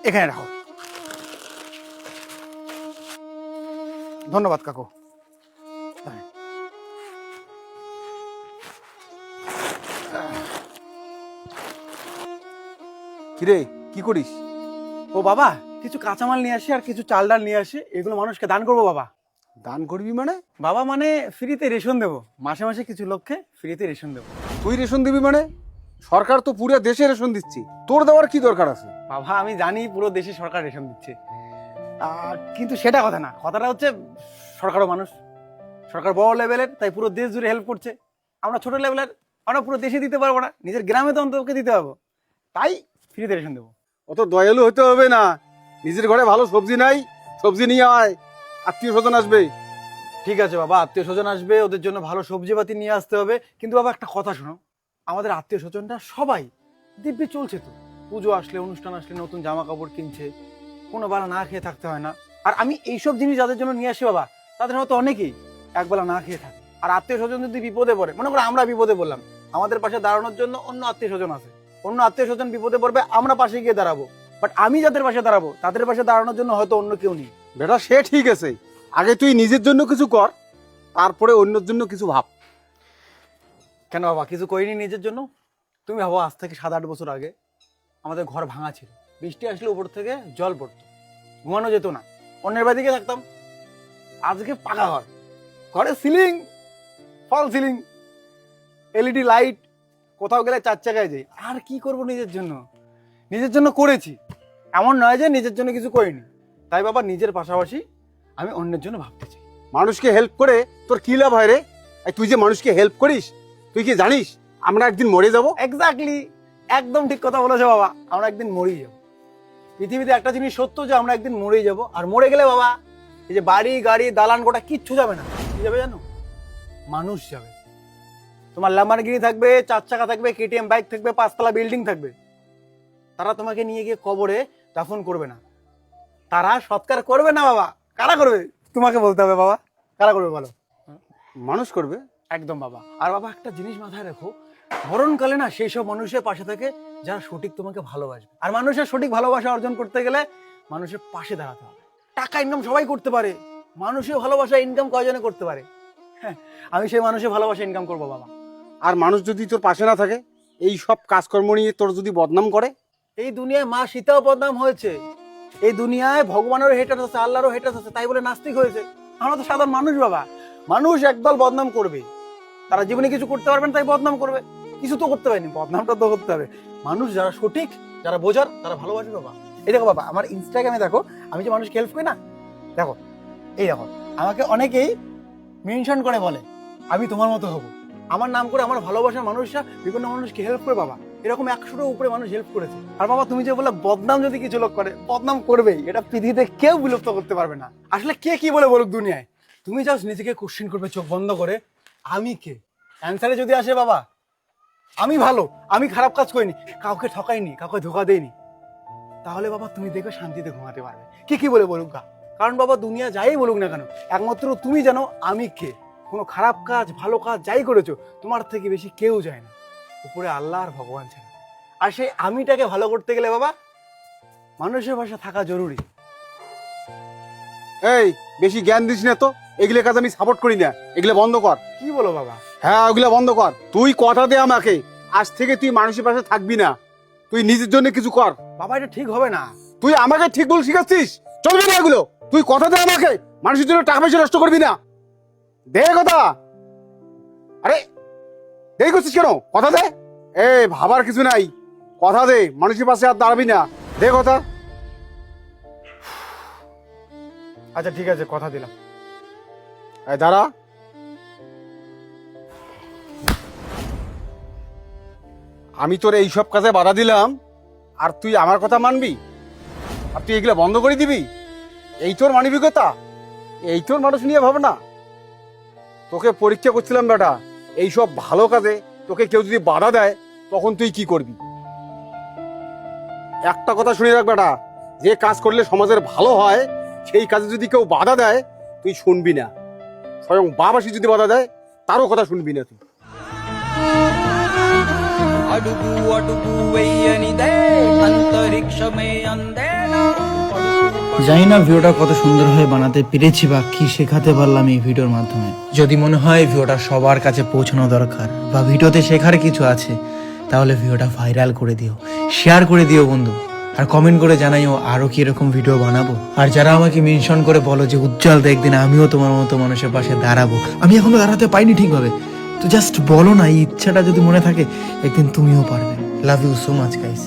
এখানে রাখো। ধন্যবাদ কাকু। কিরে কি করিস? ও বাবা, কিছু কাঁচামাল নিয়ে আসি আর কিছু চাল ডাল নিয়ে আসি, এগুলো মানুষকে দান করবো বাবা। দান করবি মানে? বাবা মানে ফ্রিতে রেশন দেবো, মাসে মাসে কিছু লোককে ফ্রিতে রেশন দেবো। তুই রেশন দিবি মানে? সরকার তো পুরো দেশে রেশন দিচ্ছি, তোর দেওয়ার কি দরকার আছে? বাবা আমি জানি পুরো দেশে সরকার রেশন দিচ্ছে, কিন্তু সেটা কথা না। কথাটা হচ্ছে সরকারও মানুষ, সরকার বড় লেভেলের, তাই পুরো দেশ জুড়ে হেল্প করছে। আমরা ছোট লেভেলের, আমরা পুরো দেশে দিতে পারবো না, নিজের গ্রামে তো অন্তত দিতে পারবো, তাই ফ্রিতে রেশন দেবো। অত দয়ালু হতে হবে না। নিজের ঘরে ভালো সবজি নাই, সবজি নিয়ে আয়, আত্মীয় স্বজন আসবে। ঠিক আছে বাবা, আত্মীয় স্বজন আসবে, ওদের জন্য ভালো সবজি পাতি নিয়ে আসতে হবে। কিন্তু বাবা একটা কথা শোনো, আমাদের আত্মীয় স্বজনরা সবাই দিব্যি চলছে তো, পুজো আসলে অনুষ্ঠান আসলে নতুন জামা কাপড় কিনছে, কোনো বেলা না খেয়ে থাকতে হয় না। আর আমি এইসব জিনিস যাদের জন্য নিয়ে আসি বাবা, তাদের হয়তো অনেকেই একবেলা না খেয়ে থাকে। আর আত্মীয় স্বজন যদি বিপদে পড়ে, মনে করো আমরা বিপদে পড়লাম, আমাদের পাশে দাঁড়ানোর জন্য অন্য আত্মীয় স্বজন আছে, অন্য আত্মীয় স্বজন বিপদে পড়বে, আমরা পাশে গিয়ে দাঁড়াবো। বাট আমি যাদের পাশে দাঁড়াবো, তাদের পাশে দাঁড়ানোর জন্য হয়তো অন্য কেউ নেই। বেটা সে ঠিক আছে, আগে তুই নিজের জন্য কিছু কর, তারপরে অন্যের জন্য কিছু ভাব। কেন বাবা কিছু করিনি নিজের জন্য? তুমি ভাবো, আজ থেকে 7-8 বছর আগে আমাদের ঘর ভাঙা ছিল, বৃষ্টি আসলে উপর থেকে জল পড়তো, ঘুমানো যেত না, অন্যের বাড়িতে থাকতাম। আজকে পাকা ঘর, ঘরে সিলিং, ফল সিলিং, এলইডি লাইট, কোথাও গেলে 4 চাকায় যাই। আর কি করব নিজের জন্য? নিজের জন্য করেছি, এমন নয় যে নিজের জন্য কিছু করিনি। তাই বাবা নিজের পাশাপাশি আমি অন্যের জন্য ভাবতে চাই। মানুষকে হেল্প করে তোর কি লাভ হয় রে? তুই যে মানুষকে হেল্প করিস, তুই কি জানিস আমরা একদিন মরে যাব? এক্স্যাক্টলি, একদম ঠিক কথা বলেছো বাবা, আমরা একদিন মরেই যাব। পৃথিবীতে একটা জিনিস সত্য, যে আমরা একদিন মরেই যাব। আর মরে গেলে বাবা, এই যে বাড়ি গাড়ি দালান গোটা কিচ্ছু যাবে না। কি যাবে জানো? মানুষ যাবে। তোমার ল্যাম্বরগিনি থাকবে, 4 চাকা থাকবে, কেটিএম বাইক থাকবে, 5তলা বিল্ডিং থাকবে, তারা তোমাকে নিয়ে গিয়ে কবরে দাফন করবে না, তারা সৎকার করবে না বাবা। কারা করবে? তোমাকে বলতে হবে বাবা, কারা করবে বলো? মানুষ করবে। একদম বাবা। আর বাবা একটা জিনিস মাথায় রাখো, মরণকালে না সেই সব মানুষের পাশে থাকে যারা সঠিক তোমাকে ভালোবাসবে। আর মানুষের সঠিক ভালোবাসা অর্জন করতে গেলে মানুষের পাশে দাঁড়াতে হবে। টাকা ইনকাম সবাই করতে পারে, মানুষের ভালোবাসা ইনকাম কয়জনে করতে পারে? হ্যাঁ, আমি সেই মানুষের ভালোবাসা ইনকাম করবো বাবা। আর মানুষ যদি তোর পাশে না থাকে, এই সব কাজকর্ম নিয়ে তোর যদি বদনাম করে? এই দুনিয়ায় মা সীতাও বদনাম হয়েছে, এই দুনিয়ায় ভগবানেরও হেটার আছে, আল্লাহরও হেটার আছে, তাই বলে নাস্তিক হয়েছে? আমরা তো সাধারণ মানুষ বাবা, মানুষ একদল বদনাম করবে, তারা জীবনে কিছু করতে পারবেন তাই বদনাম করবে, কিছু তো করতে পারেনি, বদনামটা তো করতে হবে। মানুষ যারা সঠিক, যারা বোঝার, তারা ভালোবাসবে বাবা। এই দেখো বাবা, আমার ইনস্টাগ্রামে দেখো, আমি যে মানুষকে হেল্প করি না, দেখো এই দেখো, আমাকে অনেকেই মেনশন করে বলে আমি তোমার মতো হবো। আমার নাম করে আমার ভালোবাসার মানুষরা বিভিন্ন মানুষকে হেল্প করে বাবা, এরকম 100টার উপরে মানুষ হেল্প করেছে। আর বাবা তুমি যে বলে বদনাম যদি কিছু লোক করে, বদনাম করবেই, এটা পৃথিবীতে কেউ বিলুপ্ত করতে পারবে না। আসলে কে কি বলে বলুক দুনিয়ায়, তুমি জাস্ট নিজেকে কোশ্চেন করবে চোখ বন্ধ করে, আমি কে? অ্যান্সারে যদি আসে বাবা আমি ভালো, আমি খারাপ কাজ করিনি, কাউকে ঠকাইনি, কাউকে ধোকা দেইনি, তাহলে বাবা তুমি দেখবে শান্তিতে ঘুমাতে পারবে। কে কি বলে বলুক গা, কারণ বাবা দুনিয়া যাই বলুক না কেন, একমাত্র তুমি জানো আমি কে। কোনো খারাপ কাজ ভালো কাজ যাই করেছো, তোমার থেকে বেশি কেউ যায় না, উপরে আল্লাহ আর ভগবান ছাড়া। আর সেই আমিটাকে ভালো করতে গেলে বাবা মানুষের ভাষা থাকা জরুরি। এই বেশি জ্ঞান দিস না তো, এগুলো কাজ আমি সাপোর্ট করি না, এগুলো বন্ধ কর। কি বলো বাবা? হ্যাঁ ওগুলো বন্ধ কর। তুই কথা দে আমাকে, আজ থেকে তুই মানুষের পাশে থাকবি না, তুই নিজের জন্য কিছু কর। বাবা এটা ঠিক হবে না। তুই আমাকে ঠিক বল শিখাচ্ছিস, চলবে না এগুলো। তুই কথা দে আমাকে, মানুষের জন্য টাকা পয়সা নষ্ট করবি না, দে কথা। আরে দেরি করছিস কেন? কথা দে। এ ভাবার কিছু নাই, কথা দে, মানুষের পাশে আর দাঁড়াবি না, দে কথা। আচ্ছা ঠিক আছে, কথা দিলাম। এই দাঁড়া, আমি তোর এইসব কাজে বাধা দিলাম আর তুই আমার কথা মানবি, আর তুই এগুলো বন্ধ করে দিবি? এই তোর মানবিকতা, এই তোর মানুষ নিয়ে ভাবনা? তোকে পরীক্ষা করছিলাম বেটা, এইসব ভালো কাজে তোকে কেউ যদি বাধা দেয় তখন তুই কি করবি? একটা কথা শুনে রাখ বেটা, যে কাজ করলে সমাজের ভালো হয় সেই কাজে যদি কেউ বাধা দেয় তুই শুনবি না, স্বয়ং বাবাসী যদি বাধা দেয় তারও কথা শুনবি না তুই। అడుగు అడుగు వెయ్యనిదే అంతరిక్షమే అందేనా জানি না ভিডিওটা কত সুন্দরভাবে বানাতে পেরেছি বা কি শেখাতে পারলাম এই ভিডিওর মাধ্যমে। যদি মনে হয় ভিডিওটা সবার কাছে পৌঁছানো দরকার বা ভিডিওতে শেখার কিছু আছে, তাহলে ভিডিওটা ভাইরাল করে দিও, শেয়ার করে দিও বন্ধু, আর কমেন্ট করে জানাইও আরো কি এরকম ভিডিও বানাবো। আর যারা আমাকে মেনশন করে বলো যে উজ্জ্বল একদিন আমিও তোমার মতো মানুষের পাশে দাঁড়াবো, আমি এখনো দাঁড়াতে পাইনি ঠিকভাবে, তো জাস্ট বলো না, এই ইচ্ছাটা যদি মনে থাকে একদিন তুমিও পারবে। Love you so much guys.